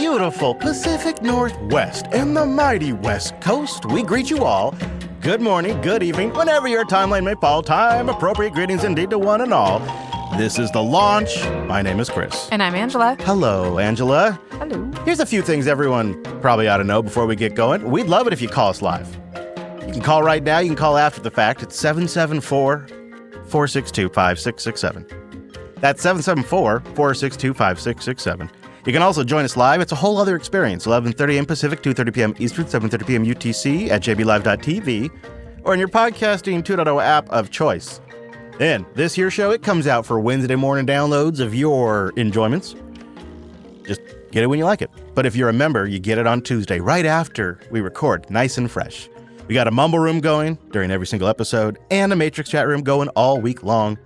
beautiful Pacific Northwest and the mighty West Coast, we greet you all. Good morning, good evening, whenever your timeline may fall. Time-appropriate greetings indeed to one and all. This is The Launch. My name is Chris. And I'm Angela. Hello, Angela. Hello. Here's a few things everyone probably ought to know before we get going. We'd love it if you call us live. You can call right now. You can call after the fact. It's 774-462-5667. That's 774-462-5667. You can also join us live. It's a whole other experience. 11:30 a.m. Pacific, 2:30 p.m. Eastern, 7:30 p.m. UTC at jblive.tv or in your podcasting 2.0 app of choice. And this here show, it comes out for Wednesday morning downloads of your enjoyments. Just get it when you like it. But if you're a member, you get it on Tuesday, right after we record, nice and fresh. We got a mumble room going during every single episode and a Matrix chat room going all week long,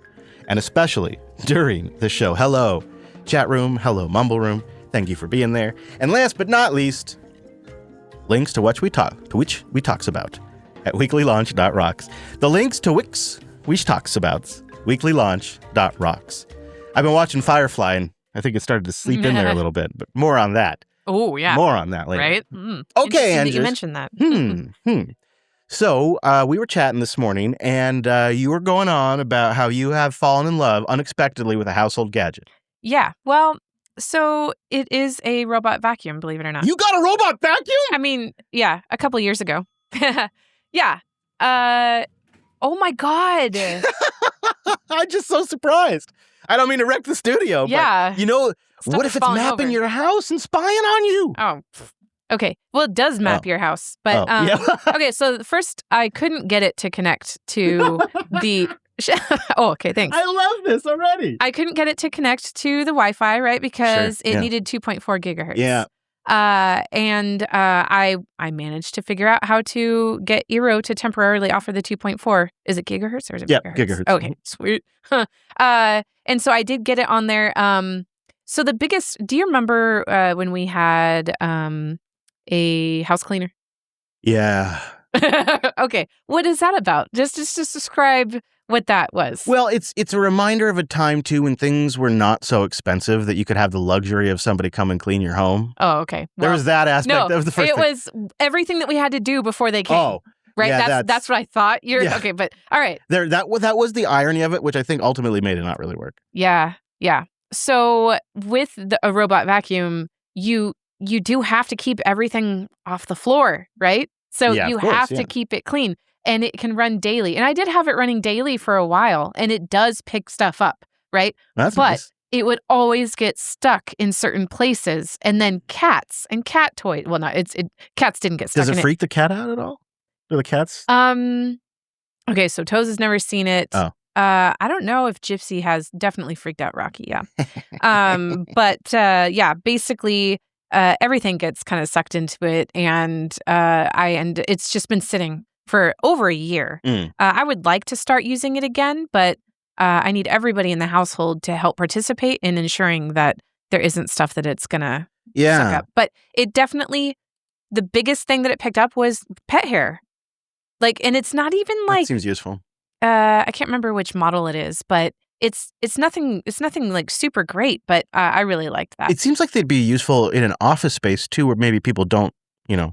and especially during the show. Hello, chat room. Hello, mumble room. Thank you for being there. And last but not least, links to which we talks about at weeklylaunch.rocks. The links to we talks about weeklylaunch.rocks. I've been watching Firefly, and I think it started to sleep in there a little bit, but more on that. Oh, yeah. More on that later. Right? Okay, Andrew. You mentioned that. So we were chatting this morning, and you were going on about how you have fallen in love unexpectedly with a household gadget. Yeah. Well, so it is a robot vacuum, believe it or not. You got a robot vacuum? I mean, yeah, a couple years ago. Yeah. Oh, my God. I'm just so surprised. I don't mean to wreck the studio, but, what if it's mapping your house and spying on you? Oh, okay. Well, it does map your house. But, okay, so first, I couldn't get it to connect to the... Oh, okay, thanks. I love this already. I couldn't get it to connect to the Wi-Fi, right? Because it needed 2.4 gigahertz. Yeah. And I managed to figure out how to get Eero to temporarily offer the 2.4. Is it gigahertz or is it megahertz? Gigahertz. Okay, sweet. And so I did get it on there. So the biggest, do you remember when we had a house cleaner? Yeah. Okay. What is that about? Just describe what that was. Well, it's a reminder of a time, too, when things were not so expensive that you could have the luxury of somebody come and clean your home. Oh, okay. Well, there was that aspect of the first thing. It was everything that we had to do before they came. Oh, right? Yeah, that's what I thought. Okay, but all right. That was the irony of it, which I think ultimately made it not really work. Yeah. So with a robot vacuum, you do have to keep everything off the floor, right? So you have to keep it clean. And it can run daily. And I did have it running daily for a while, and it does pick stuff up, right? That's but nice. It would always get stuck in certain places. And then cats and cat toys. Well, cats didn't get stuck. Does it freak the cat out at all? Do the cats? Okay, so Toes has never seen it. Oh. I don't know if Gypsy has. Definitely freaked out Rocky, yeah. Basically, everything gets kind of sucked into it, and it's just been sitting for over a year. I would like to start using it again, but I need everybody in the household to help participate in ensuring that there isn't stuff that it's going to suck up. But it definitely, the biggest thing that it picked up was pet hair. And it's not even that seems useful. I can't remember which model it is, but it's nothing like super great, but I really liked that. It seems like they'd be useful in an office space too, where maybe people don't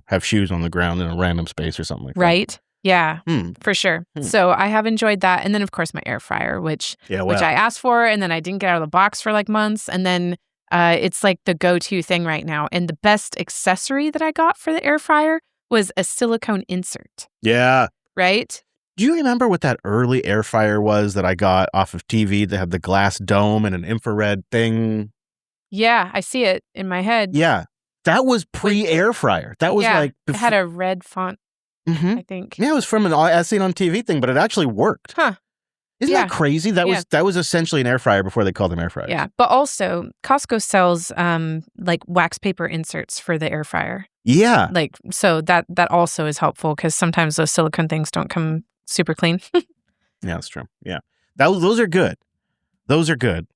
have shoes on the ground in a random space or something like that. Right. Yeah, for sure. So I have enjoyed that. And then, of course, my air fryer, which I asked for, and then I didn't get out of the box for months. And then it's the go-to thing right now. And the best accessory that I got for the air fryer was a silicone insert. Yeah. Right? Do you remember what that early air fryer was that I got off of TV that had the glass dome and an infrared thing? Yeah, I see it in my head. Yeah. That was pre-air fryer. That was it had a red font, I think. Yeah, it was from an as seen on TV thing, but it actually worked. Huh. Isn't that crazy? That was essentially an air fryer before they called them air fryers. Yeah, but also Costco sells wax paper inserts for the air fryer. Yeah. So that also is helpful because sometimes those silicone things don't come super clean. Yeah, that's true. Yeah. Those are good. Those are good.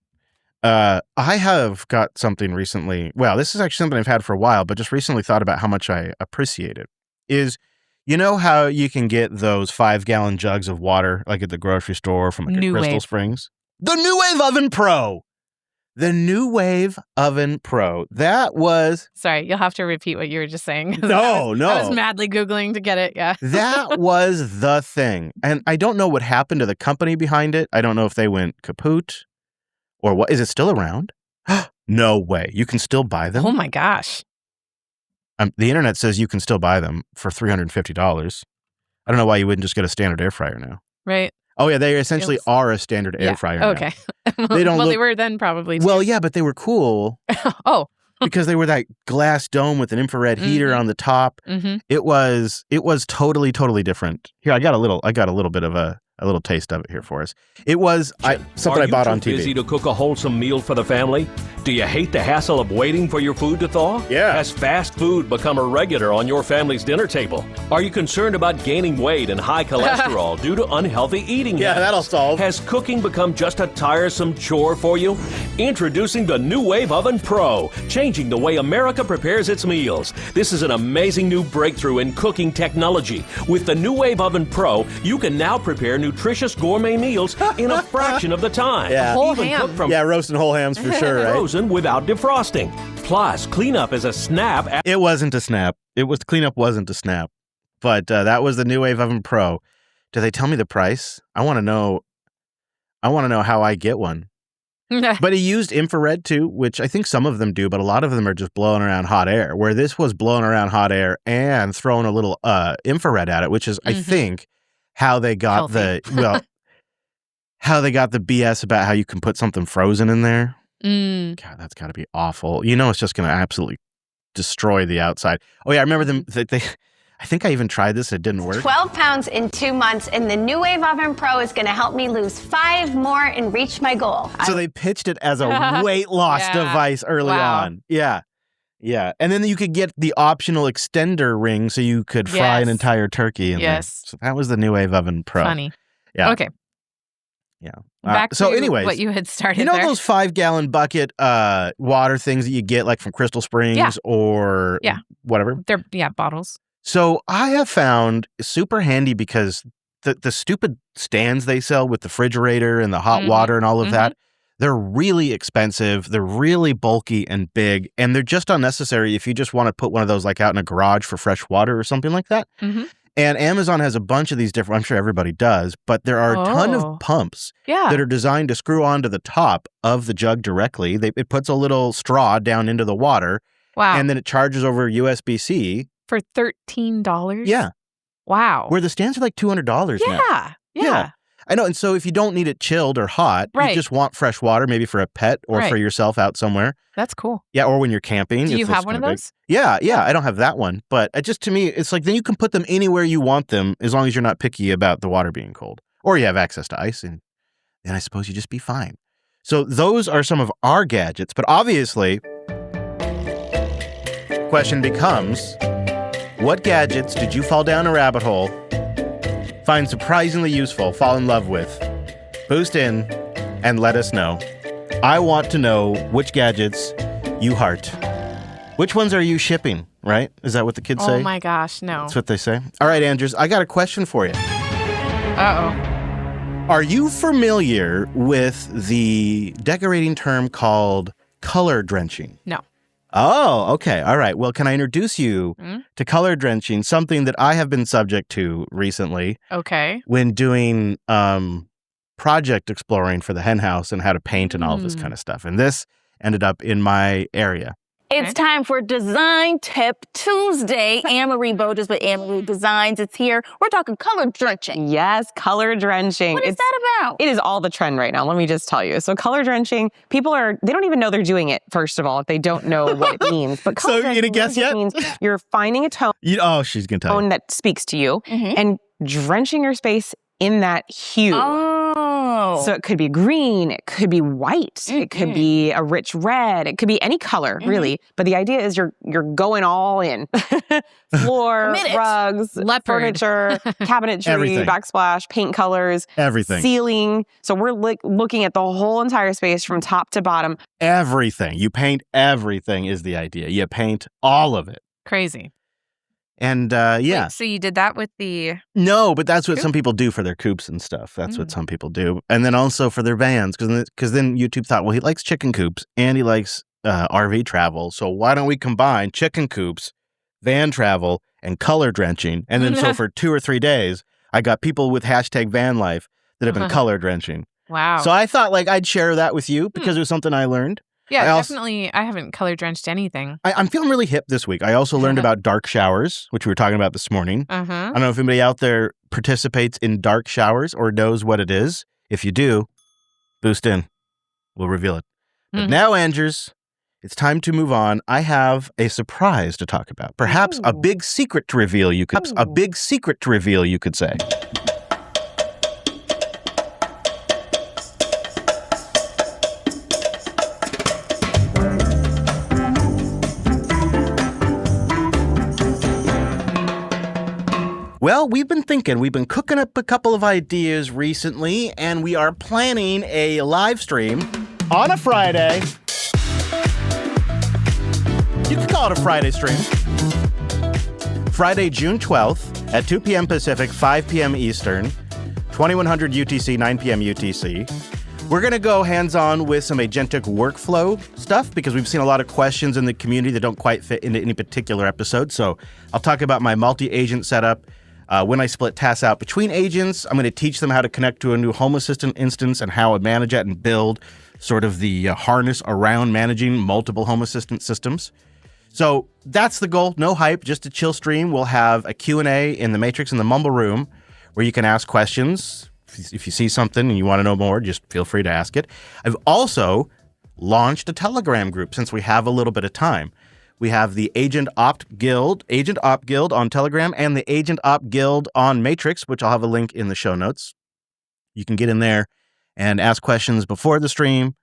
I have got something recently. Well, this is actually something I've had for a while, but just recently thought about how much I appreciate it. Is, you know how you can get those 5-gallon jugs of water, at the grocery store from Crystal Springs? The New Wave Oven Pro. The New Wave Oven Pro. That was... Sorry, you'll have to repeat what you were just saying. No. I was madly Googling to get it, yeah. That was the thing. And I don't know what happened to the company behind it. I don't know if they went kaput or what. Is it still around? No way. You can still buy them? Oh, my gosh. The internet says you can still buy them for $350. I don't know why you wouldn't just get a standard air fryer now. Right. Oh, yeah. They essentially are a standard air fryer now. Okay. They were then probably too. Well, yeah, but they were cool. Oh. Because they were that glass dome with an infrared heater on the top. Mm-hmm. It was totally, totally different. Here, I got a little bit of a little taste of it here for us. It was something I bought on TV. Are you too busy to cook a wholesome meal for the family? Do you hate the hassle of waiting for your food to thaw? Yeah. Has fast food become a regular on your family's dinner table? Are you concerned about gaining weight and high cholesterol due to unhealthy eating habits? That'll solve. Has cooking become just a tiresome chore for you? Introducing the New Wave Oven Pro, changing the way America prepares its meals. This is an amazing new breakthrough in cooking technology. With the New Wave Oven Pro, you can now prepare nutritious gourmet meals in a fraction of the time. Yeah. Whole Even ham. cooked from Roasting whole hams for sure, right? frozen without defrosting. Plus, cleanup is a snap. It wasn't a snap. Cleanup wasn't a snap. But that was the New Wave Oven Pro. Do they tell me the price? I want to know how I get one. But he used infrared too, which I think some of them do, but a lot of them are just blowing around hot air, where this was blowing around hot air and throwing a little infrared at it, which is, I think, how they got how they got the BS about how you can put something frozen in there. God, that's got to be awful. It's just going to absolutely destroy the outside. Oh, yeah, I remember them. I think I even tried this. It didn't work. 12 pounds in 2 months, and the New Wave Oven Pro is going to help me lose 5 more and reach my goal. So they pitched it as a weight loss device early on. Yeah. Yeah. And then you could get the optional extender ring so you could fry an entire turkey in there. So that was the New Wave Oven Pro. Funny. Yeah. Okay. Yeah. Back to anyways, what you had started there. Those 5-gallon bucket water things that you get like from Crystal Springs or whatever? They're bottles. So I have found super handy because the stupid stands they sell with the refrigerator and the hot water and all of that, they're really expensive. They're really bulky and big, and they're just unnecessary if you just want to put one of those like out in a garage for fresh water or something like that. And Amazon has a bunch of these different, I'm sure everybody does, but there are a ton of pumps that are designed to screw onto the top of the jug directly. It puts a little straw down into the water. Wow. And then it charges over USB-C. For $13? Yeah. Wow. Where the stands are like $200 now. Yeah. I know. And so if you don't need it chilled or hot, you just want fresh water, maybe for a pet or for yourself out somewhere. That's cool. Yeah. Or when you're camping. Do you have one of those? Yeah. I don't have that one. But to me, it's like then you can put them anywhere you want them as long as you're not picky about the water being cold. Or you have access to ice, and then I suppose you just be fine. So those are some of our gadgets. But obviously, question becomes, what gadgets did you fall down a rabbit hole, find surprisingly useful, fall in love with? Boost in and let us know. I want to know which gadgets you heart. Which ones are you shipping, right? Is that what the kids say? Oh my gosh, no. That's what they say. All right, Andrews, I got a question for you. Uh-oh. Are you familiar with the decorating term called color drenching? No. Oh, okay. All right. Well, can I introduce you to color drenching, something that I have been subject to recently? Okay. When doing project exploring for the hen house and how to paint and all this kind of stuff. And this ended up in my area. It's time for Design Tip Tuesday. Anne-Marie Boges with Anne-Marie Designs. It's here. We're talking color drenching. Yes, color drenching. What is that about? It is all the trend right now. Let me just tell you. So color drenching, they don't even know they're doing it, first of all, if they don't know what it means. But color So you gonna guess yet? means you're finding a tone She's going to tell you. that speaks to you and drenching your space in that hue. Oh. So it could be green, it could be white, it could be a rich red, it could be any color, really. But the idea is you're going all in. Floor, rugs, Leopard. furniture, cabinetry, Everything. backsplash, paint colors, Everything. ceiling. So we're looking at the whole entire space from top to bottom. Everything. You paint everything is the idea. You paint all of it. Crazy. And yeah. Wait, so you did that with the... No, but that's what coop? some people do for their coops and stuff. That's what some people do. And then also for their vans, because then YouTube thought, well, he likes chicken coops and he likes RV travel. So why don't we combine chicken coops, van travel, and color drenching? And then so for 2 or 3 days, I got people with hashtag van life that have been color drenching. Wow. So I thought like I'd share that with you because it was something I learned. Yeah, definitely. I haven't color drenched anything. I'm feeling really hip this week. I also learned about dark showers, which we were talking about this morning. I don't know if anybody out there participates in dark showers or knows what it is. If you do, boost in. We'll reveal it. But now, Andrews, it's time to move on. I have a surprise to talk about. Perhaps a big secret to reveal, you could say. Well, we've been cooking up a couple of ideas recently, and we are planning a live stream on a Friday. You could call it a Friday stream. Friday, June 12th at 2 p.m. Pacific, 5 p.m. Eastern, 2100 UTC, 9 p.m. UTC. We're going to go hands-on with some agentic workflow stuff because we've seen a lot of questions in the community that don't quite fit into any particular episode. So I'll talk about my multi-agent setup. When I split tasks out between agents, I'm going to teach them how to connect to a new Home Assistant instance and how to manage it and build sort of the harness around managing multiple Home Assistant systems. So that's the goal. No hype, just a chill stream. We'll have a Q&A in the Matrix in the Mumble Room where you can ask questions. If you see something and you want to know more, just feel free to ask it. I've also launched a Telegram group since we have a little bit of time. We have the Agent Opt Guild on Telegram and the Agent Opt Guild on Matrix, which I'll have a link in the show notes. You can get in there and ask questions before the stream,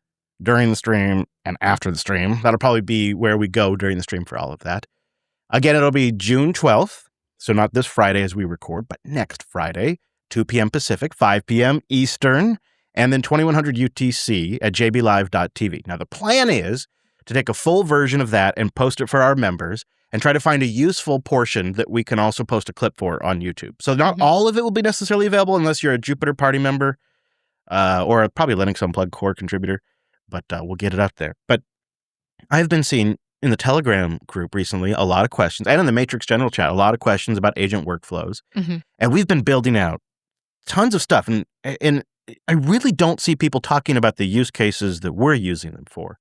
during the stream, and after the stream. That'll probably be where we go during the stream for all of that. Again, it'll be June 12th, so not this Friday as we record, but next Friday, 2 p.m. Pacific, 5 p.m. Eastern, and then 2100 UTC at jblive.tv. Now, the plan is to take a full version of that and post it for our members and try to find a useful portion that we can also post a clip for on YouTube. So not all of it will be necessarily available unless you're a Jupyter Party member or probably Linux Unplugged core contributor, but we'll get it up there. But I've been seeing in the Telegram group recently a lot of questions, and in the Matrix General Chat, a lot of questions about agent workflows. And we've been building out tons of stuff. And I really don't see people talking about the use cases that we're using them for.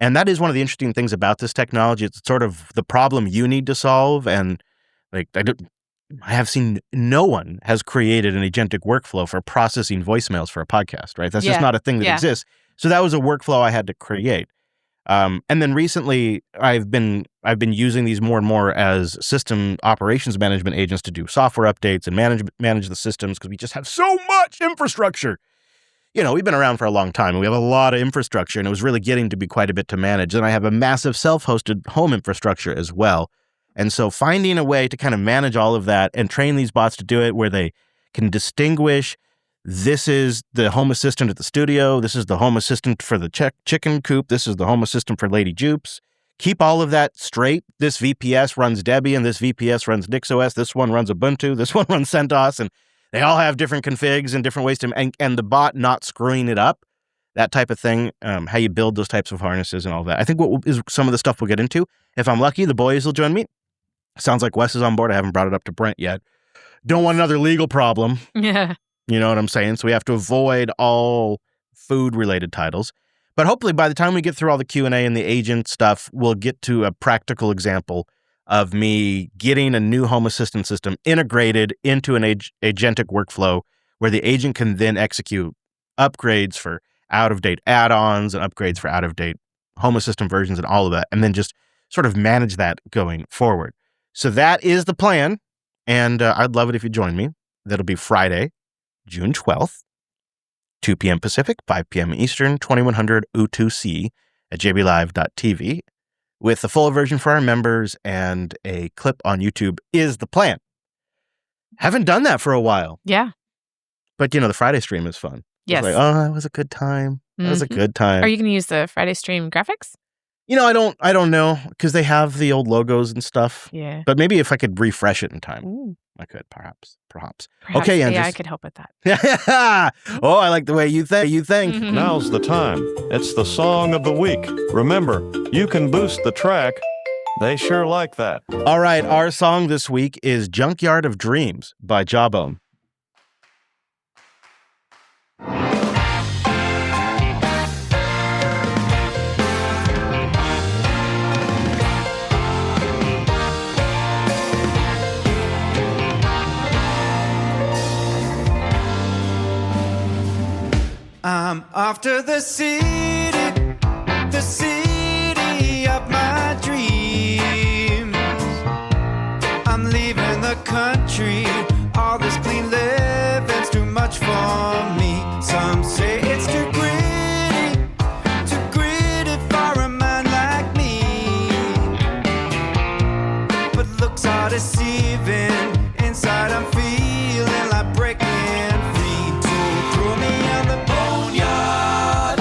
And that is one of the interesting things about this technology. It's sort of the problem you need to solve. And like I have seen no one has created an agentic workflow for processing voicemails for a podcast, right? That's just not a thing that exists. So that was a workflow I had to create. And then recently, I've been using these more and more as system operations management agents to do software updates and manage the systems because we just have so much infrastructure. You know, we've been around for a long time and we have a lot of infrastructure and it was really getting to be quite a bit to manage. And I have a massive self-hosted home infrastructure as well. And so finding a way to kind of manage all of that and train these bots to do it where they can distinguish this is the Home Assistant at the studio, this is the Home Assistant for the chicken coop, this is the Home Assistant for Lady Jupes. Keep all of that straight. This VPS runs Debian, this VPS runs NixOS, this one runs Ubuntu, this one runs CentOS, and they all have different configs and different ways to, and the bot not screwing it up, that type of thing, how you build those types of harnesses and all that. I think what is some of the stuff we'll get into. If I'm lucky, the boys will join me. Sounds like Wes is on board. I haven't brought it up to Brent yet. Don't want another legal problem. Yeah. You know what I'm saying? So we have to avoid all food-related titles. But hopefully by the time we get through all the Q&A and the agent stuff, we'll get to a practical example of me getting a new Home Assistant system integrated into an agentic workflow where the agent can then execute upgrades for out-of-date add-ons and upgrades for out-of-date Home Assistant versions and all of that, and then just sort of manage that going forward. So that is the plan, and I'd love it if you join me. That'll be Friday, June 12th, 2 p.m. Pacific, 5 p.m. Eastern, 2100 U2C at jblive.tv. With the full version for our members and a clip on YouTube is the plan. Haven't done that for a while. Yeah. But, you know, the Friday stream is fun. Yes. It's like, oh, that was a good time. That was a good time. Are you going to use the Friday stream graphics? I don't know because they have the old logos and stuff. Yeah. But maybe if I could refresh it in time, Ooh. I could perhaps. Perhaps Okay, AI Andres. could help with that. Oh, I like the way you think. Now's the time. It's the song of the week. Remember, you can boost the track. They sure like that. All right, our song this week is Junkyard of Dreams by Jawbone. I'm off to the city of my dreams. I'm leaving the country, all this clean living's too much for me. Some say it's too gritty for a man like me. But looks are deceiving, inside I'm feeling like breaking free. So throw me on the boneyard,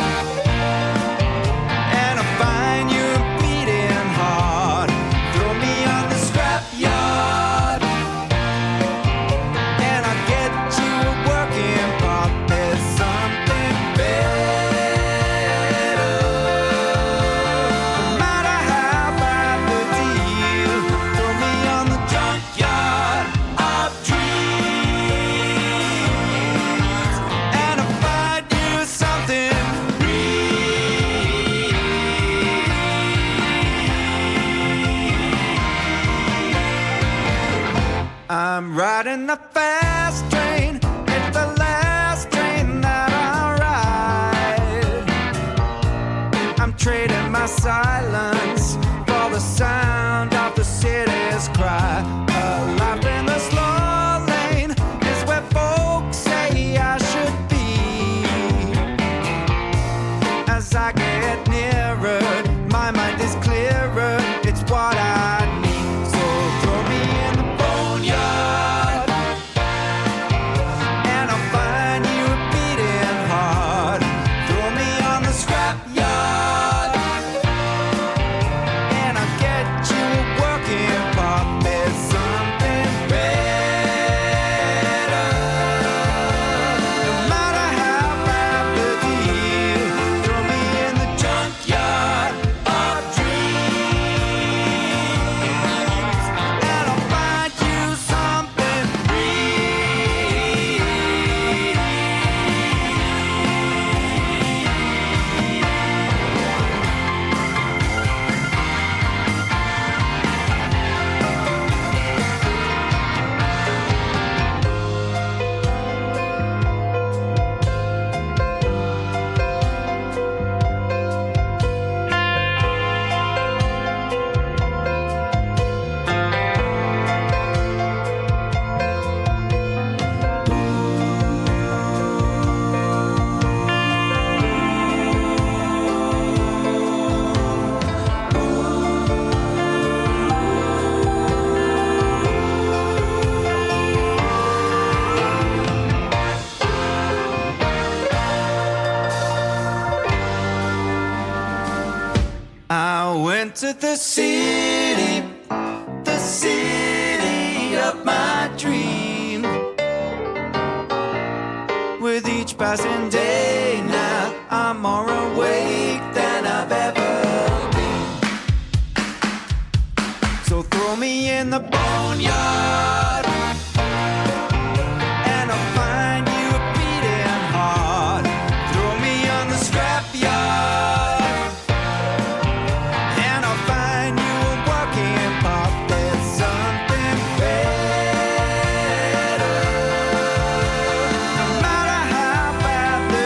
and I'll find you beating hard. Throw me on the scrapyard, and I'll get you a working part. There's something better. No matter how bad the deal, throw me on the junkyard of dreams, and I'll find you something I'm riding the fast train, it's the last train that I ride. I'm trading my silence for the sound of the city's cry. A life in the slow lane is where folks say I should be. As I get nearer, my mind is clearer, it's what I need. So throw me in the boneyard, and I'll find you beating hard. Throw me on the scrapyard, and I'll get you a working part. There's something better. No matter how bad the deal, throw me in the junkyard of dreams, and I'll find you something I went to the city of my dreams. With each passing day now, I'm more awake than I've ever been. So throw me in the boneyard, and I'll find you beating hard. Throw me on the scrapyard, and I'll find you a working part. There's something better. No matter how bad the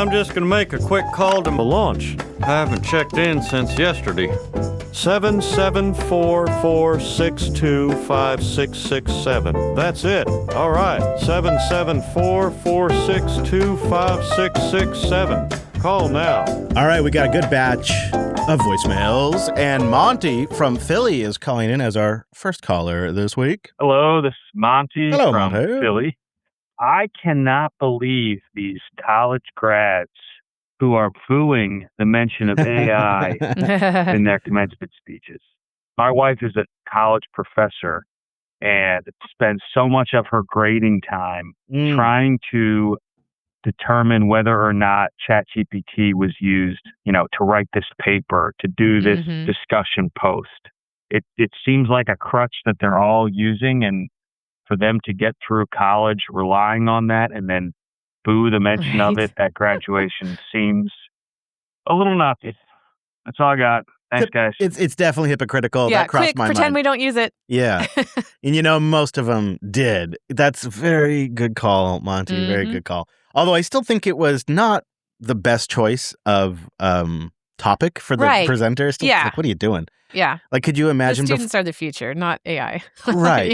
I'm just going to make a quick call to my launch. I haven't checked in since yesterday. 774-462-5667. That's it. All right. 774-462-5667. Call now. All right, we got a good batch of voicemails, and Monty from Philly is calling in as our first caller this week. Hello, this is Monty Hello, from Monty. Philly. I cannot believe these college grads who are booing the mention of AI in their commencement speeches. My wife is a college professor and spends so much of her grading time trying to determine whether or not ChatGPT was used, to write this paper, to do this discussion post. It seems like a crutch that they're all using, and for them to get through college relying on that and then boo the mention of it at graduation seems a little nuts. That's all I got. Thanks, guys. It's definitely hypocritical. Yeah, that crossed quick, my pretend mind. we don't use it. Yeah. And most of them did. That's a very good call, Monty. Very good call. Although I still think it was not the best choice of topic for the presenter. Still, Yeah. like, what are you doing? Yeah. Like, could you imagine? The students are the future, not AI. Right.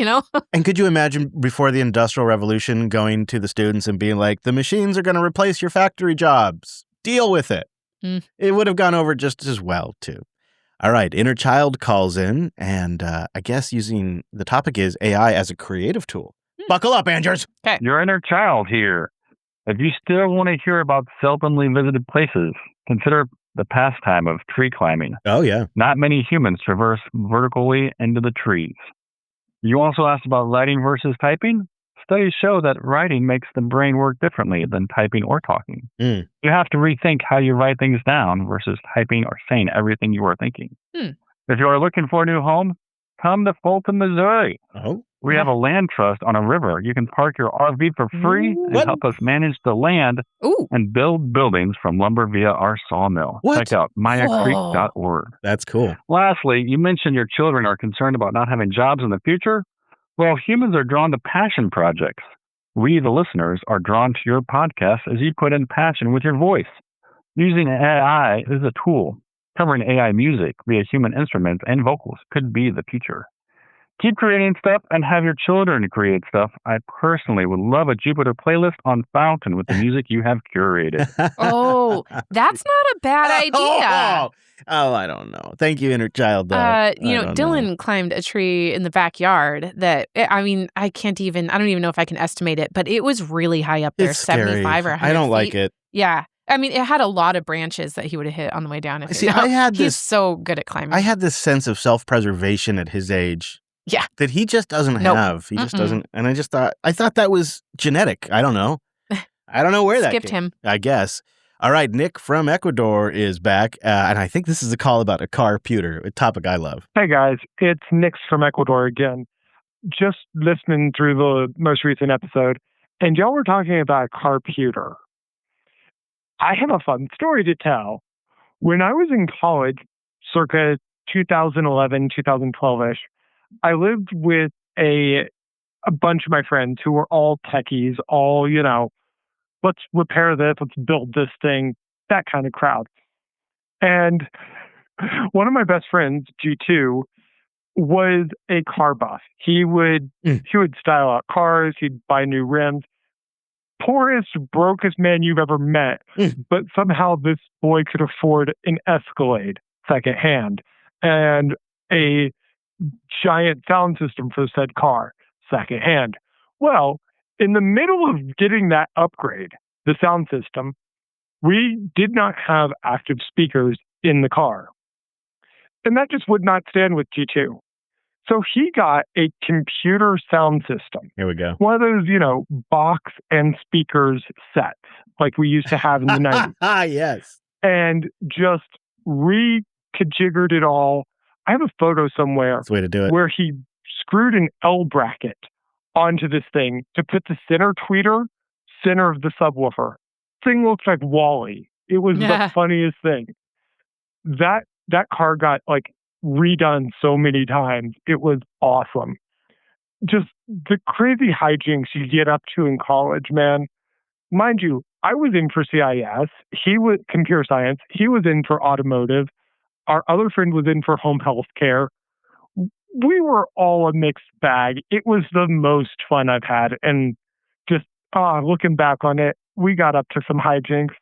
And could you imagine before the Industrial Revolution going to the students and being like, the machines are going to replace your factory jobs. Deal with it. It would have gone over just as well, too. All right. Inner Child calls in, and I guess the topic is AI as a creative tool. Buckle up, Andrews. Okay. Your inner child here. If you still want to hear about seldomly visited places, consider the pastime of tree climbing. Oh, yeah. Not many humans traverse vertically into the trees. You also asked about writing versus typing. Studies show that writing makes the brain work differently than typing or talking. You have to rethink how you write things down versus typing or saying everything you are thinking. If you are looking for a new home, come to Fulton, Missouri. Oh. We have a land trust on a river. You can park your RV for free and help us manage the land and build buildings from lumber via our sawmill. Check out mayacreek.org. That's cool. Lastly, you mentioned your children are concerned about not having jobs in the future. Well, humans are drawn to passion projects. We, the listeners, are drawn to your podcast as you put in passion with your voice. Using AI is a tool. Covering AI music via human instruments and vocals could be the future. Keep creating stuff and have your children create stuff. I personally would love a Jupiter playlist on Fountain with the music you have curated. Oh, that's not a bad idea. Oh, I don't know. Thank you, Inner Child. Dylan climbed a tree in the backyard that, I don't even know if I can estimate it, but it was really high up there, It's 75 scary. or 100 I don't feet. like it. Yeah. It had a lot of branches that he would have hit on the way down. He's so good at climbing. I had this sense of self-preservation at his age. Yeah. That he just doesn't have. He just doesn't. And I thought that was genetic. I don't know. I don't know where that Skipped came. him. I guess. All right. Nick from Ecuador is back. And I think this is a call about a carputer, a topic I love. Hey, guys. It's Nick from Ecuador again. Just listening through the most recent episode, and y'all were talking about a carputer. I have a fun story to tell. When I was in college, circa 2011, 2012-ish, I lived with a bunch of my friends who were all techies, all, let's repair this, let's build this thing, that kind of crowd. And one of my best friends, G2, was a car buff. He would style out cars, he'd buy new rims. Poorest, brokest man you've ever met, but somehow this boy could afford an Escalade secondhand and a giant sound system for said car secondhand. Well, in the middle of getting that upgrade, the sound system, we did not have active speakers in the car. And that just would not stand with G2. So he got a computer sound system. Here we go. One of those, box and speakers sets like we used to have in the 90s. Yes. And just reconfigured it all. I have a photo somewhere That's the way to do it. where he screwed an L bracket onto this thing to put the center tweeter center of the subwoofer. Thing looks like Wall-E. It was the funniest thing. That car got redone so many times. It was awesome. Just the crazy hijinks you get up to in college, man. Mind you, I was in for CIS. He was computer science. He was in for automotive. Our other friend was in for home health care. We were all a mixed bag. It was the most fun I've had. And just looking back on it, we got up to some hijinks.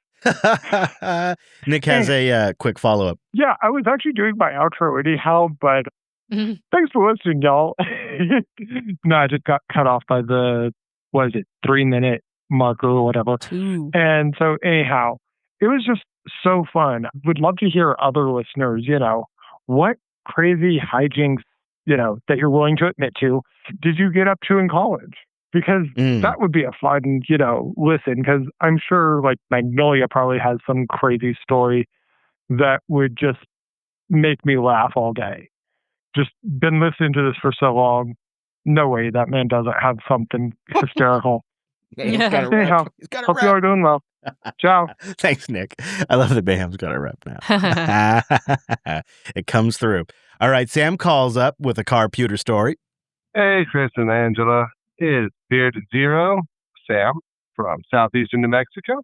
Nick has a quick follow-up. Yeah, I was actually doing my outro anyhow, but thanks for listening, y'all. No, I just got cut off by the, 3-minute marker or whatever. And so anyhow, it was just so fun. Would love to hear other listeners, what crazy hijinks, that you're willing to admit to, did you get up to in college? Because that would be a fun, listen, because I'm sure like Magnolia probably has some crazy story that would just make me laugh all day. Just been listening to this for so long. No way that man doesn't have something hysterical. Anyhow, hope you are doing well. Ciao. Thanks, Nick. I love that Mayhem's got a rep now. It comes through. All right, Sam calls up with a carputer story. Hey, Chris and Angela. It's Bearded Zero, Sam from southeastern New Mexico.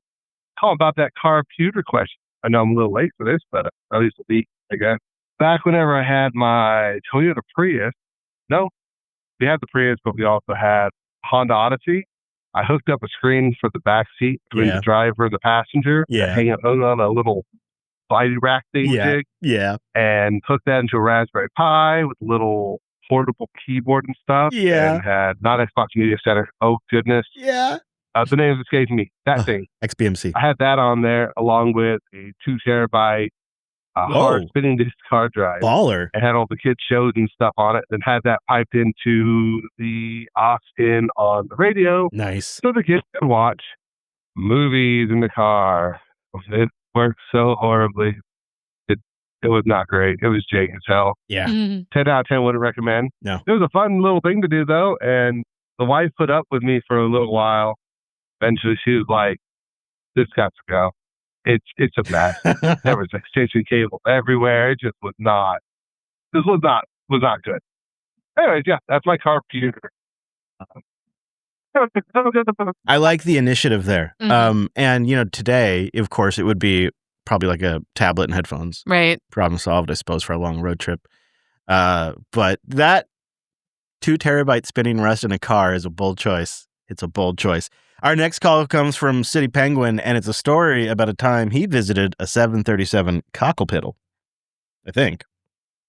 Calling about that carputer question. I know I'm a little late for this, but at least a beat, I guess. Back whenever I had my Toyota Prius, we had the Prius, but we also had Honda Odyssey. I hooked up a screen for the back seat between the driver and the passenger. Hanging on a little slidey rack thing jig. And hooked that into a Raspberry Pi with a little portable keyboard and stuff. And had not Xbox Media Center. Oh, goodness. The name escaped me. That thing. XBMC. I had that on there along with a 2 terabyte hard spinning disk hard drive. Baller. And had all the kids' shows and stuff on it. And had that piped into the aux in on the radio. Nice. So the kids could watch movies in the car. It worked so horribly. It was not great. It was jank as hell. 10 out of 10 wouldn't recommend. No. It was a fun little thing to do, though. And the wife put up with me for a little while. Eventually, she was like, this got to go. It's a mess. There was extension cable everywhere. It just was not. This was not good. Anyways, that's my carputer. I like the initiative there. And today, of course, it would be probably like a tablet and headphones. Right. Problem solved, I suppose, for a long road trip. But that 2 terabyte spinning rest in a car is a bold choice. It's a bold choice. Our next call comes from City Penguin, and it's a story about a time he visited a 737 cocklepiddle, I think.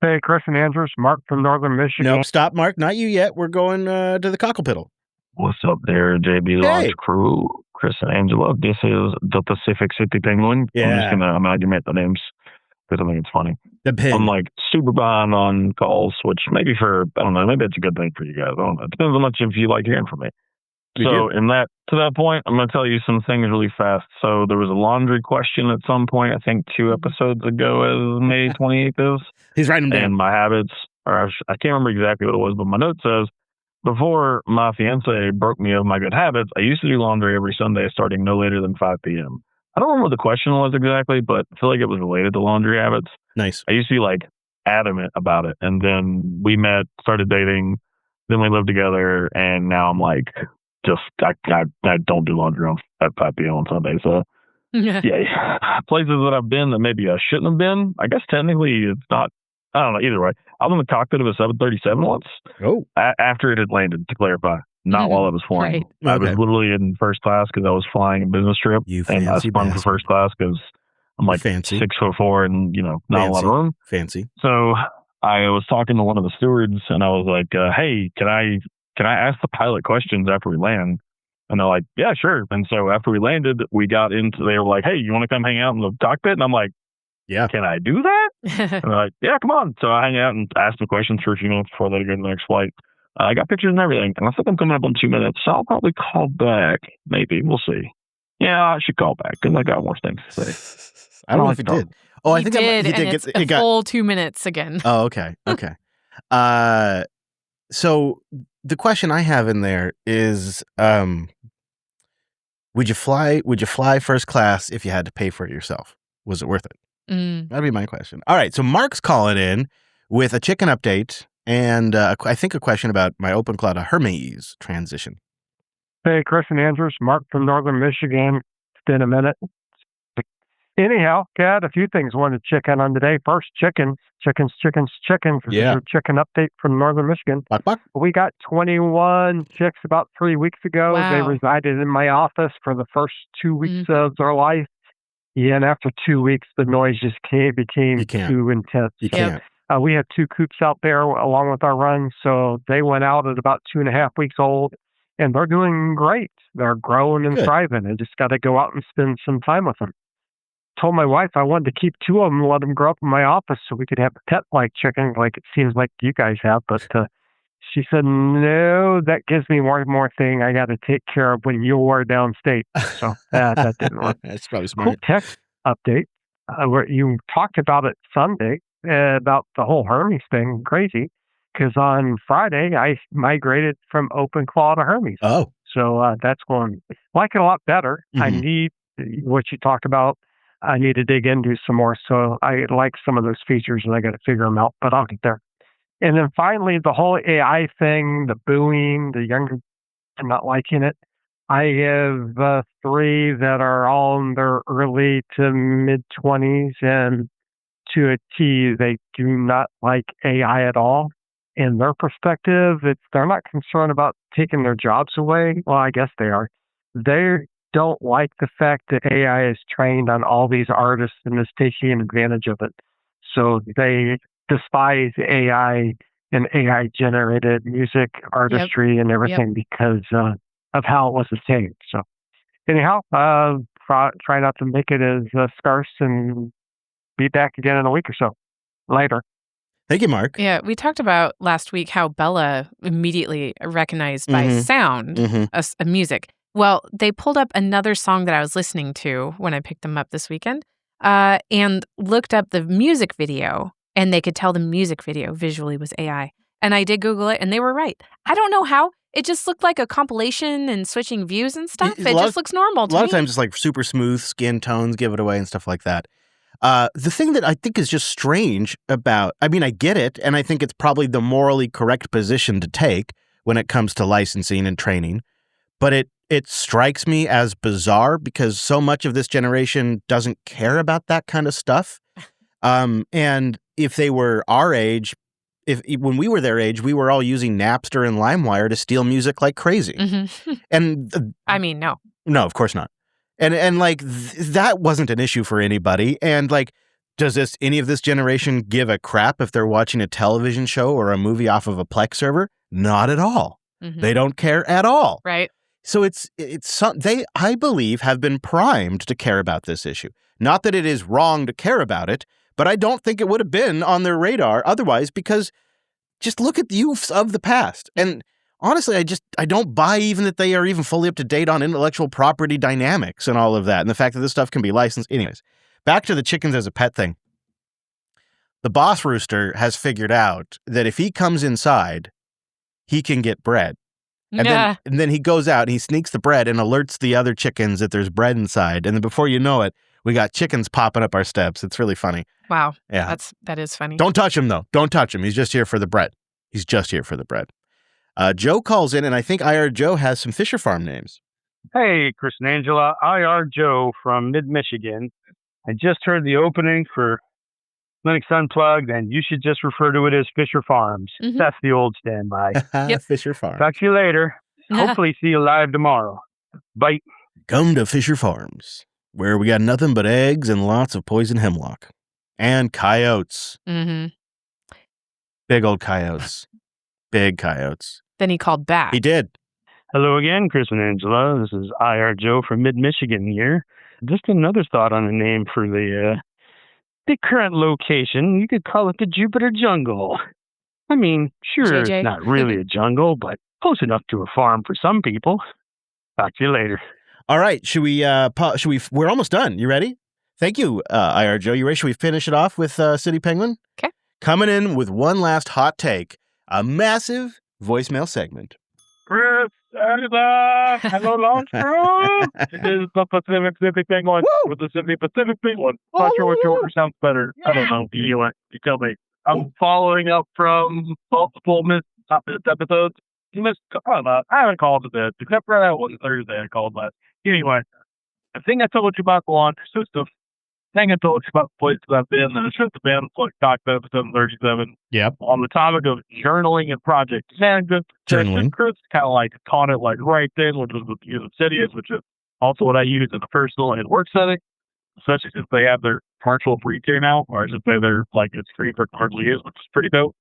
Hey, Chris and Andrews, Mark from Northern Michigan. Nope, stop, Mark. Not you yet. We're going to the cocklepiddle. What's up there, JB Launch Crew, Chris and Angela? This is the Pacific City Penguin. I'm just going to amalgamate the names because I think it's funny. I'm like super behind on calls, which maybe maybe it's a good thing for you guys. I don't know. It depends on much if you like hearing from me. To that point, I'm going to tell you some things really fast. So there was a laundry question at some point, I think 2 episodes ago, as May 28th is. He's writing them down. And my habits, I can't remember exactly what it was, but my note says, before my fiance broke me of my good habits, I used to do laundry every Sunday starting no later than 5 p.m. I don't remember what the question was exactly, but I feel like it was related to laundry habits. Nice. I used to be like adamant about it. And then we met, started dating, then we lived together, and now I'm like, I don't do laundry at 5 p.m. on Sunday. So, places that I've been that maybe I shouldn't have been. I guess technically it's not. I don't know. Either way, I was in the cockpit of a 737 once. Oh, after it had landed. To clarify, not while I was flying. Right. I was literally in first class because I was flying a business trip, and I sprung for first class because I'm like 6'4" and not a lot of room. Fancy. So I was talking to one of the stewards, and I was like, "Hey, can I ask the pilot questions after we land?" And they're like, "Yeah, sure." And so after we landed, they were like, "Hey, you want to come hang out in the cockpit?" And I'm like, "Yeah, can I do that?" And they're like, "Yeah, come on." So I hang out and ask them questions for a few minutes before they go to the next flight. I got pictures and everything. And I think I'm coming up on 2 minutes, so I'll probably call back. Maybe. We'll see. Yeah, I should call back because I got more things to say. I don't know if he did. Oh, I think he did. It's a full 2 minutes again. Oh, okay. Okay. So the question I have in there is, would you fly first class if you had to pay for it yourself? Was it worth it? That'd be my question. All right. So Mark's calling in with a chicken update and I think a question about my OpenCloud Hermes transition. Hey, Chris and Andrews, Mark from Northern Michigan. been a minute. Anyhow, got a few things I wanted to check in on today. First, chickens. This is your chicken update from northern Michigan. We got 21 chicks about 3 weeks ago. Wow. They resided in my office for the first 2 weeks of their life. Yeah, and after 2 weeks, the noise just became too intense. You can't. We had 2 coops out there along with our runs, so they went out at about 2.5 weeks old, and they're doing great. They're growing and thriving. I just got to go out and spend some time with them. Told my wife I wanted to keep 2 of them and let them grow up in my office so we could have a pet-like chicken like it seems like you guys have. But she said, no, that gives me one more thing I got to take care of when you're downstate. So that didn't work. That's probably Cool smart. tech update. Where you talked about it Sunday, about the whole Hermes thing. Crazy. Because on Friday, I migrated from OpenClaw to Hermes. Oh. So that's going, like it a lot better. I need what you talked about. I need to dig into some more. So I like some of those features and I got to figure them out, but I'll get there. And then finally, the whole AI thing, the booing, the younger, I'm not liking it. I have 3 that are all in their early to mid 20s, and to a T, they do not like AI at all. In their perspective, they're not concerned about taking their jobs away. Well, I guess they are. They don't like the fact that AI is trained on all these artists and is taking advantage of it. So they despise AI and AI-generated music, artistry, and everything because of how it was obtained. So anyhow, try not to make it as scarce, and be back again in a week or so. Later. Thank you, Mark. Yeah, we talked about last week how Bella immediately recognized by sound a music. Well, they pulled up another song that I was listening to when I picked them up this weekend and looked up the music video, and they could tell the music video visually was AI. And I did Google it, and they were right. I don't know how. It just looked like a compilation and switching views and stuff. It just looks normal to me. A lot of times it's like super smooth skin tones give it away and stuff like that. The thing that I think is just strange about, I mean, I get it, and I think it's probably the morally correct position to take when it comes to licensing and training, but it strikes me as bizarre because so much of this generation doesn't care about that kind of stuff. And if they were our age, when we were their age, we were all using Napster and LimeWire to steal music like crazy. And I mean, no. No, of course not. And like that wasn't an issue for anybody. And like, does any of this generation give a crap if they're watching a television show or a movie off of a Plex server? Not at all. They don't care at all. Right. So they, I believe, have been primed to care about this issue. Not that it is wrong to care about it, but I don't think it would have been on their radar otherwise, because just look at the youths of the past. And honestly, I don't buy even that they are even fully up to date on intellectual property dynamics and all of that, and the fact that this stuff can be licensed. Anyways, back to the chickens as a pet thing. The boss rooster has figured out that if he comes inside, he can get bread. And then he goes out and he sneaks the bread and alerts the other chickens that there's bread inside. And then before you know it, we got chickens popping up our steps. It's really funny. Wow. Yeah. That is funny. Don't touch him, though. Don't touch him. He's just here for the bread. He's just here for the bread. Joe calls in, and I think IR Joe has some Fisher Farm names. Hey, Chris and Angela. IR Joe from mid-Michigan. I just heard the opening for Linux Unplugged, and you should just refer to it as Fisher Farms. That's the old standby. Fisher Farms. Talk to you later. Hopefully see you live tomorrow. Bye. Come to Fisher Farms, where we got nothing but eggs and lots of poison hemlock. And coyotes. Big old coyotes. Big coyotes. Then he called back. He did. Hello again, Chris and Angela. This is IR Joe from mid-Michigan here. Just another thought on the name for the current location. You could call it the Jupiter Jungle. I mean, sure, JJ. It's not really a jungle, but close enough to a farm for some people. Talk to you later. All right. Should we, we're almost done. You ready? Thank you, IR Joe. You ready? Should we finish it off with City Penguin? Okay. Coming in with one last hot take, a massive voicemail segment. Chris, Angela, hello, launch crew. It is the Pacific Penguin with the Pacific Penguin. Not sure which order sounds better. I don't know. You tell me. I'm following up from multiple missed episodes. I haven't called a bit, except for that one Thursday I called last. Anyway, the thing I told you about the launch system, the thing I told you about the places I've been, and I should have been like talked about episode 37. Yep. On the topic of journaling and project management. Journaling. Chris kind of like caught it like right then, which was with Insidious, which is also what I use in a personal and work setting, especially since they have their commercial free tier now, or I should say they're like it's free for commercial use, which is pretty dope.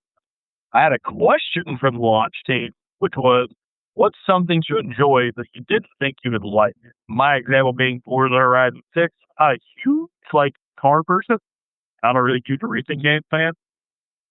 I had a question from the launch team, which was, what's something you enjoy that you didn't think you would like? My example being Forza Horizon 6. I'm a huge car person. I'm not a really huge racing game fan,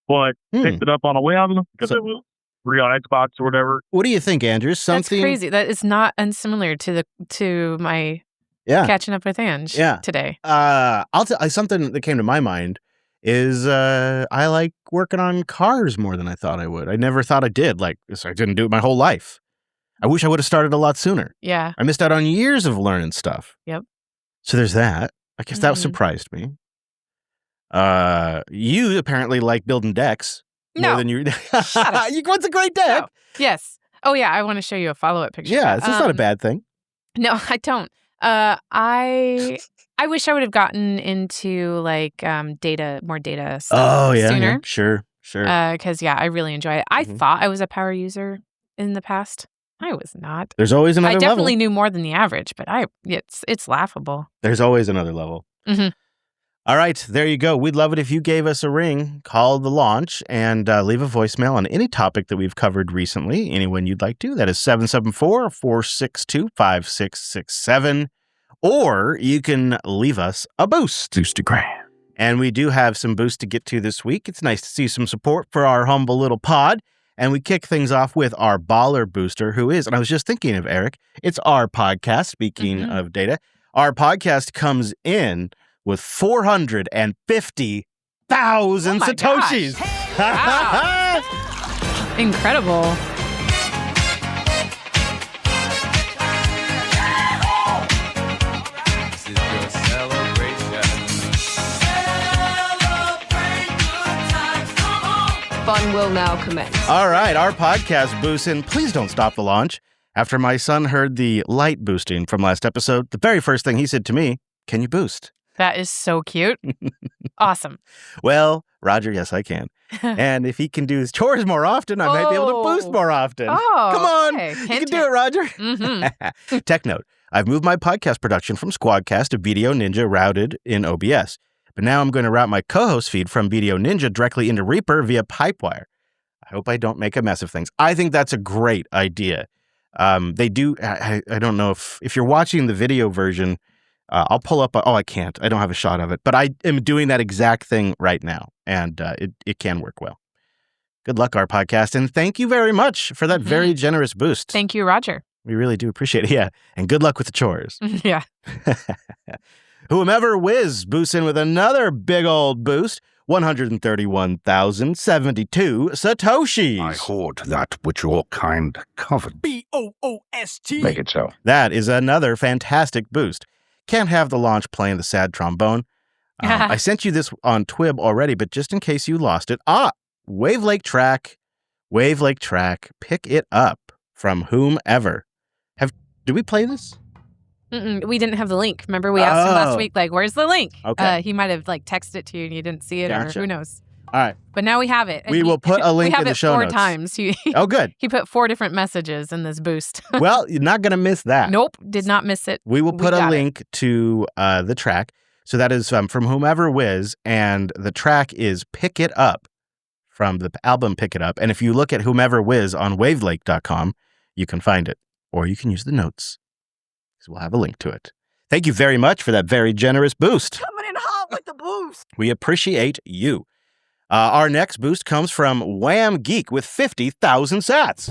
but picked it up on a whim because it was free on Xbox or whatever. What do you think, Andrew? Something That's crazy. That is not unsimilar to my catching up with Ange today. I'll tell something that came to my mind is I like working on cars more than I thought I would. I never thought I did. I didn't do it my whole life. I wish I would have started a lot sooner. Yeah. I missed out on years of learning stuff. Yep. So there's that. I guess that surprised me. You apparently like building decks more than you. Shut up. What's a great deck? No. Yes. Oh yeah, I want to show you a follow-up picture. Yeah, this is not a bad thing. No, I don't. I wish I would have gotten into more data stuff sooner. Yeah. Sure. Because I really enjoy it. I thought I was a power user in the past. I was not. There's always another level. I definitely knew more than the average, but it's laughable. There's always another level. Mm-hmm. All right, there you go. We'd love it if you gave us a ring, call the launch, and leave a voicemail on any topic that we've covered recently. Anyone you'd like to. That is 774-462-5667. Or you can leave us a boost. Boostagram. And we do have some boosts to get to this week. It's nice to see some support for our humble little pod. And we kick things off with our baller booster, who is, and I was just thinking of Eric, it's our podcast, speaking of data. Our podcast comes in with 450,000 Satoshis. Wow. Incredible. Fun will now commence. All right, our podcast boosts, and please don't stop the launch. After my son heard the light boosting from last episode, the very first thing he said to me, "Can you boost?" That is so cute. Awesome. Well, Roger, yes, I can. And if he can do his chores more often, I might be able to boost more often. Oh, come on. Okay. You can do it, Roger. Mm-hmm. Tech note. I've moved my podcast production from Squadcast to Video Ninja routed in OBS. But now I'm going to route my co-host feed from Video Ninja directly into Reaper via Pipewire. I hope I don't make a mess of things. I think that's a great idea. They do. I don't know if you're watching the video version, I'll pull up. I can't. I don't have a shot of it. But I am doing that exact thing right now. And it can work well. Good luck, our podcast. And thank you very much for that very generous boost. Thank you, Roger. We really do appreciate it. Yeah. And good luck with the chores. Yeah. Whomever whiz boosts in with another big old boost, 131,072 Satoshis. I hoard that which your kind covered. BOOST. Make it so. That is another fantastic boost. Can't have the launch playing the sad trombone. I sent you this on Twib already, but just in case you lost it. Wave Lake Track, pick it up from whomever. Did we play this? We didn't have the link. Remember, we asked him last week, where's the link? Okay. He might have texted it to you and you didn't see it, Gotcha. or who knows. All right. But now we have it. We will put a link in the show notes. We have it 4 times. Oh, good. He put 4 different messages in this boost. Well, you're not going to miss that. Nope, did not miss it. We will put a link to the track. So that is from whomever whiz, and the track is Pick It Up from the album Pick It Up. And if you look at whomever whiz on wavelake.com, you can find it. Or you can use the notes. So we'll have a link to it. Thank you very much for that very generous boost. Coming in hot with the boost. We appreciate you. Our next boost comes from Wham Geek with 50,000 sats.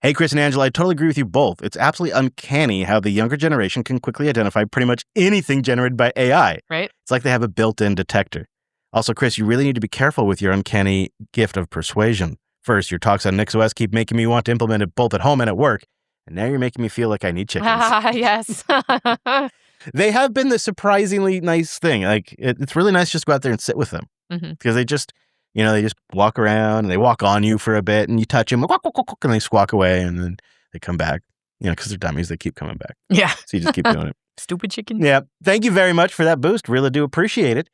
Hey, Chris and Angela, I totally agree with you both. It's absolutely uncanny how the younger generation can quickly identify pretty much anything generated by AI. Right. It's like they have a built-in detector. Also, Chris, you really need to be careful with your uncanny gift of persuasion. First, your talks on NixOS keep making me want to implement it both at home and at work. And now you're making me feel like I need chickens. Yes. They have been the surprisingly nice thing. Like, it's really nice just to go out there and sit with them. Because they just, they just walk around and they walk on you for a bit and you touch them and they squawk away and then they come back. because they're dummies. They keep coming back. Yeah. So you just keep doing it. Stupid chicken. Yeah. Thank you very much for that boost. Really do appreciate it.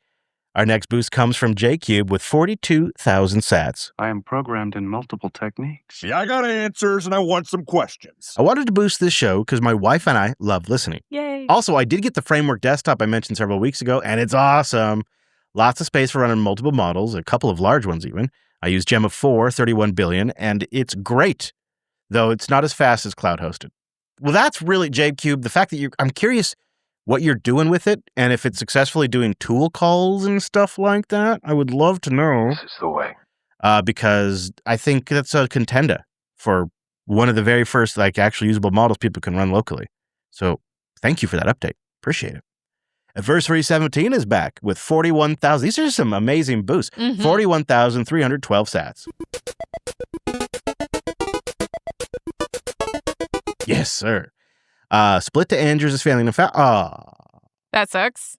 Our next boost comes from J-Cube with 42,000 sats. I am programmed in multiple techniques. See, I got answers and I want some questions. I wanted to boost this show because my wife and I love listening. Yay. Also, I did get the Framework desktop I mentioned several weeks ago, and it's awesome. Lots of space for running multiple models, a couple of large ones even. I use Gemma 4, 31 billion, and it's great, though it's not as fast as cloud hosted. Well, that's really, J-Cube, the fact that I'm curious what you're doing with it, and if it's successfully doing tool calls and stuff like that. I would love to know. This is the way. Because I think that's a contender for one of the very first actually usable models people can run locally. So thank you for that update. Appreciate it. Adversary 17 is back with 41,000. These are some amazing boosts. 41,312 sats. Yes, sir. Split to Andrews is failing. That sucks.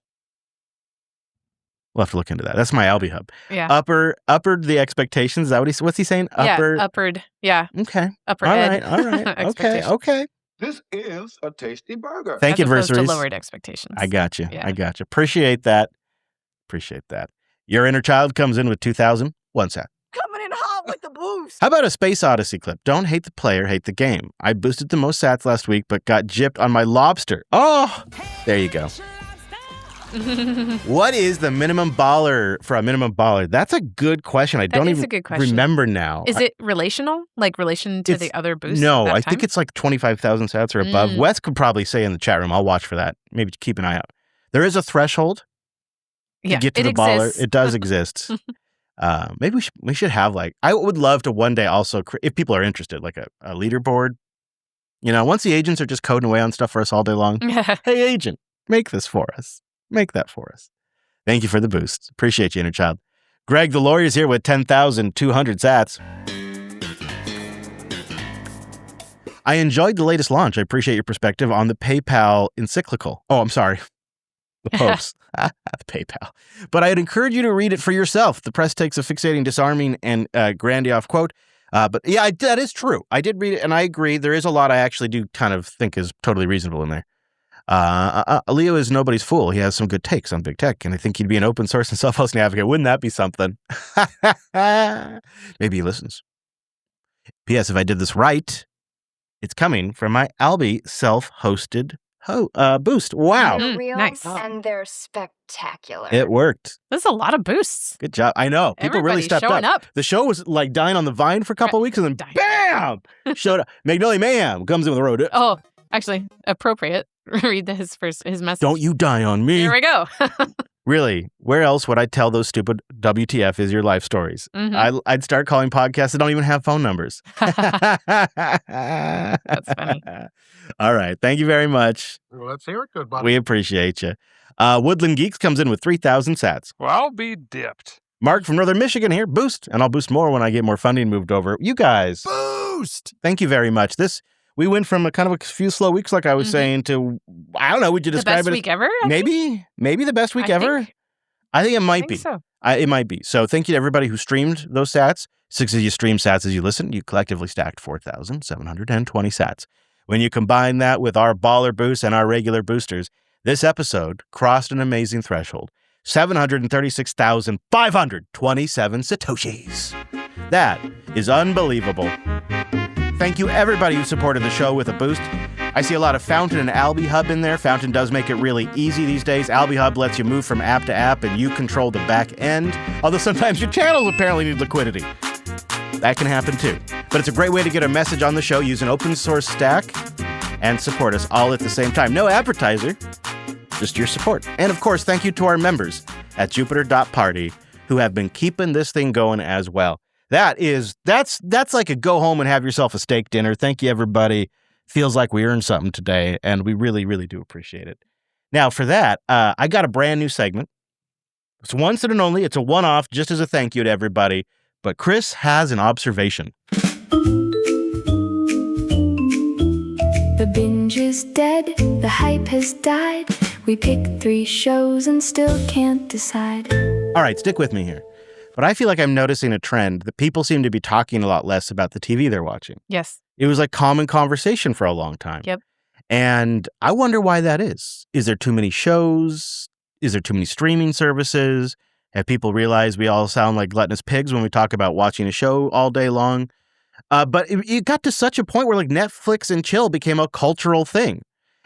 We'll have to look into that. That's my Albi Hub. Yeah. Uppered the expectations. Is that what's he saying? Uppered. Yeah. Okay. Upper All ed. right. Okay. This is a tasty burger. Thank you, As opposed to adversaries. lowered expectations. I got you. Yeah. I got you. Appreciate that. Your inner child comes in with 2,000. One sat. Coming in hot with the boost. How about a Space Odyssey clip? Don't hate the player, hate the game. I boosted the most sats last week, but got gypped on my lobster. Oh, there you go. What is the minimum baller for a minimum baller? That's a good question. I don't even remember now. Is it relational? Like relation to the other boosts? No, I think it's like 25,000 sats or above. Mm. Wes could probably say in the chat room. I'll watch for that. Maybe keep an eye out. There is a threshold to get to the baller. It does exist. Maybe we should have I would love to one day also, if people are interested, like a leaderboard. Once the agents are just coding away on stuff for us all day long. Hey, agent, make this for us. Make that for us. Thank you for the boost. Appreciate you, inner child. Greg the lawyer's here with 10,200 sats. I enjoyed the latest launch. I appreciate your perspective on the PayPal encyclical. Oh, I'm sorry. The Popes. The PayPal. But I'd encourage you to read it for yourself. The press takes a fixating, disarming, and grandiose quote. But yeah, that is true. I did read it, and I agree. There is a lot I actually do kind of think is totally reasonable in there. Leo is nobody's fool. He has some good takes on big tech, and I think he'd be an open source and self-hosting advocate. Wouldn't that be something? Maybe he listens. P.S. If I did this right, it's coming from my Albi self-hosted boost. Wow. Nice. And they're spectacular. It worked. That's a lot of boosts. Good job. I know. People really stepped up. The show was dying on the vine for a couple of weeks, and then bam! Showed up. Magnolia Mayhem comes in with a road. Oh, actually, appropriate. Read his message. Don't you die on me. Here we go. Really, where else would I tell those stupid WTF is your life stories? Mm-hmm. I'd start calling podcasts that don't even have phone numbers. That's funny. All right. Thank you very much. Well, let's hear it, good buddy. We appreciate you. Woodland Geeks comes in with 3,000 sats. Well, I'll be dipped. Mark from Northern Michigan here. Boost. And I'll boost more when I get more funding moved over. You guys. Boost. Thank you very much. We went from a kind of a few slow weeks, like I was saying, to, I don't know, would you describe it? The best week ever? Maybe the best week ever? I think it might be. So. It might be. So thank you to everybody who streamed those sats. 6 of you streamed sats as you listened. You collectively stacked 4,720 sats. When you combine that with our baller boosts and our regular boosters, this episode crossed an amazing threshold. 736,527 Satoshis. That is unbelievable. Thank you, everybody who supported the show with a boost. I see a lot of Fountain and Albi Hub in there. Fountain does make it really easy these days. Albi Hub lets you move from app to app, and you control the back end. Although sometimes your channels apparently need liquidity. That can happen too. But it's a great way to get a message on the show, use an open source stack, and support us all at the same time. No advertiser, just your support. And of course, thank you to our members at Jupiter.Party who have been keeping this thing going as well. That's like a go home and have yourself a steak dinner. Thank you, everybody. Feels like we earned something today, and we really, really do appreciate it. Now, for that, I got a brand new segment. It's once and only. It's a one-off, just as a thank you to everybody. But Chris has an observation. The binge is dead. The hype has died. We pick 3 shows and still can't decide. All right, stick with me here. But I feel like I'm noticing a trend that people seem to be talking a lot less about the TV they're watching. Yes. It was like common conversation for a long time. Yep. And I wonder why that is. Is there too many shows? Is there too many streaming services? Have people realized we all sound like gluttonous pigs when we talk about watching a show all day long? But it got to such a point where like Netflix and chill became a cultural thing.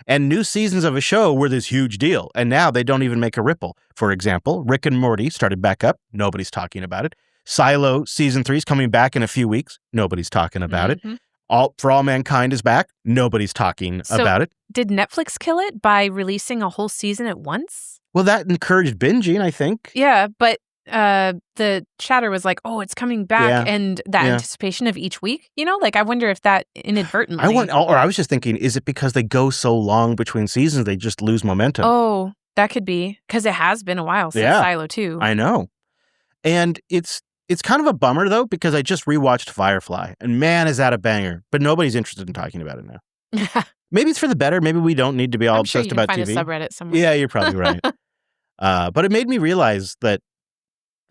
And new seasons of a show were this huge deal. And now they don't even make a ripple. For example, Rick and Morty started back up. Nobody's talking about it. Silo season 3 is coming back in a few weeks. Nobody's talking about it. For All Mankind is back. Nobody's talking about it. Did Netflix kill it by releasing a whole season at once? Well, that encouraged binging, I think. Yeah, but the chatter was like, oh, it's coming back. Yeah. And that anticipation of each week, like I wonder if that inadvertently. I was just thinking, is it because they go so long between seasons, they just lose momentum? Oh, that could be. Because it has been a while since Silo 2. I know. And it's kind of a bummer, though, because I just rewatched Firefly. And man, is that a banger. But nobody's interested in talking about it now. Maybe it's for the better. Maybe we don't need to be all obsessed about TV. I'm sure you can find a subreddit somewhere. Yeah, you're probably right. But it made me realize that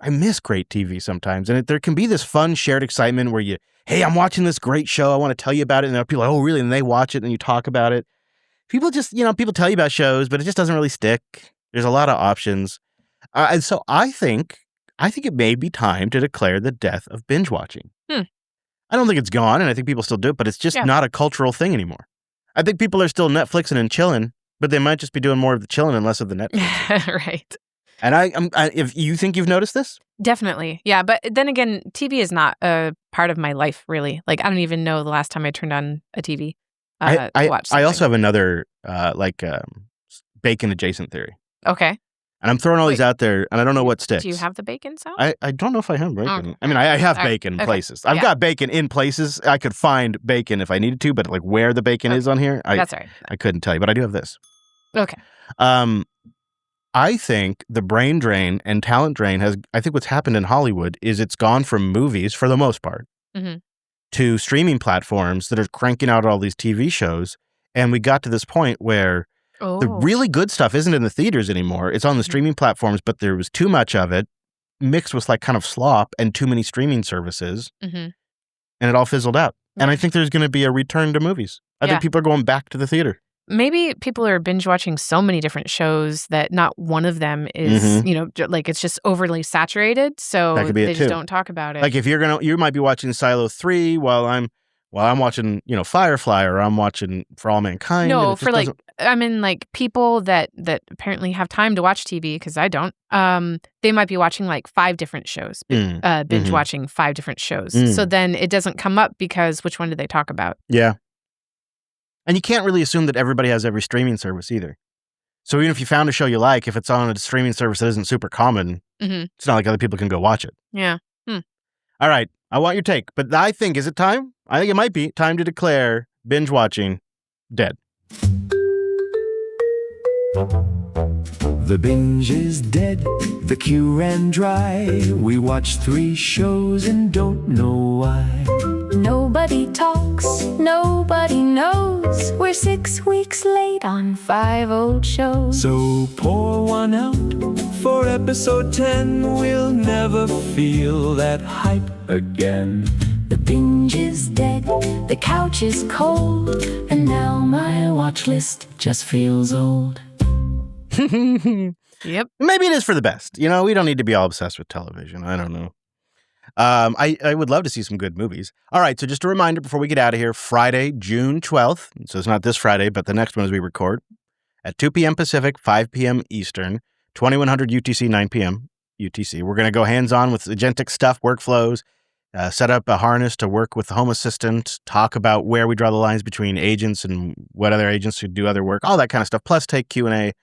I miss great TV sometimes. And there can be this fun shared excitement where hey, I'm watching this great show. I want to tell you about it. And there are people like, oh, really? And they watch it and you talk about it. People just, people tell you about shows, but it just doesn't really stick. There's a lot of options. And so I think it may be time to declare the death of binge watching. I don't think it's gone, and I think people still do it, but it's just not a cultural thing anymore. I think people are still Netflixing and chilling, but they might just be doing more of the chilling and less of the Netflix. Right. And if you think you've noticed this? Definitely. Yeah. But then again, TV is not a part of my life, really. Like, I don't even know the last time I turned on a TV to watch something. I also have another, bacon adjacent theory. Okay. And I'm throwing all these out there, and I don't know what sticks. Do you have the bacon sound? I don't know if I have bacon. I mean, I have bacon in places. I've got bacon in places. I could find bacon if I needed to, but like where the bacon is on here, that's all right. I couldn't tell you, but I do have this. Okay. I think the brain drain and talent drain I think what's happened in Hollywood is it's gone from movies, for the most part, to streaming platforms that are cranking out all these TV shows. And we got to this point where the really good stuff isn't in the theaters anymore. It's on the streaming platforms, but there was too much of it mixed with like kind of slop and too many streaming services. And it all fizzled out. And I think there's going to be a return to movies. I think people are going back to the theater. Maybe people are binge watching so many different shows that not one of them is, like it's just overly saturated. So they just don't talk about it. Like if you might be watching Silo 3 while I'm watching, Firefly, or I'm watching For All Mankind. No, for people that apparently have time to watch TV, because I don't. They might be watching like 5 different shows, binge watching 5 different shows. So then it doesn't come up because which one did they talk about? Yeah. And you can't really assume that everybody has every streaming service either. So even if you found a show you like, if it's on a streaming service that isn't super common, it's not like other people can go watch it. Yeah. All right. I want your take. But I think, is it time? I think it might be time to declare binge watching dead. The binge is dead, the queue ran dry. We watched 3 shows and don't know why. Nobody talks, nobody knows. We're 6 weeks late on 5 old shows. So pour one out for episode 10. We'll never feel that hype again. The binge is dead, the couch is cold, and now my watch list just feels old. Yep. Maybe it is for the best. We don't need to be all obsessed with television. I don't know. I would love to see some good movies. All right, so just a reminder before we get out of here, Friday, June 12th, so it's not this Friday, but the next one as we record, at 2 p.m. Pacific, 5 p.m. Eastern, 2100 UTC, 9 p.m. UTC. We're going to go hands-on with agentic stuff, workflows, set up a harness to work with the Home Assistant, talk about where we draw the lines between agents and what other agents should do other work, all that kind of stuff, plus take Q&A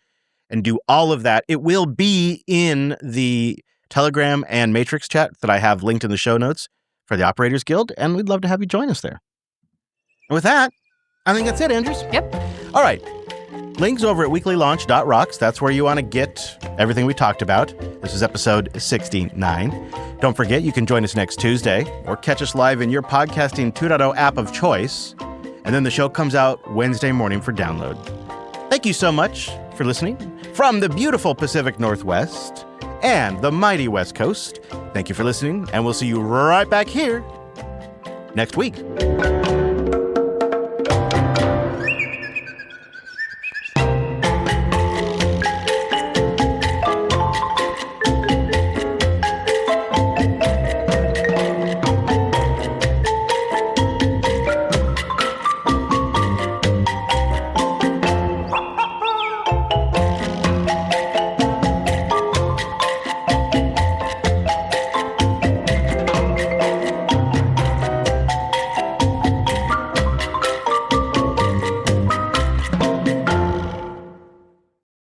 and do all of that. It will be in the Telegram and Matrix chat that I have linked in the show notes for the Operators Guild, and we'd love to have you join us there. And with that, I think that's it, Andrews. Yep. All right. Links over at weeklylaunch.rocks. That's where you want to get everything we talked about. This is episode 69. Don't forget, you can join us next Tuesday or catch us live in your podcasting 2.0 app of choice. And then the show comes out Wednesday morning for download. Thank you so much for listening from the beautiful Pacific Northwest and the mighty West Coast. Thank you for listening, and we'll see you right back here next week.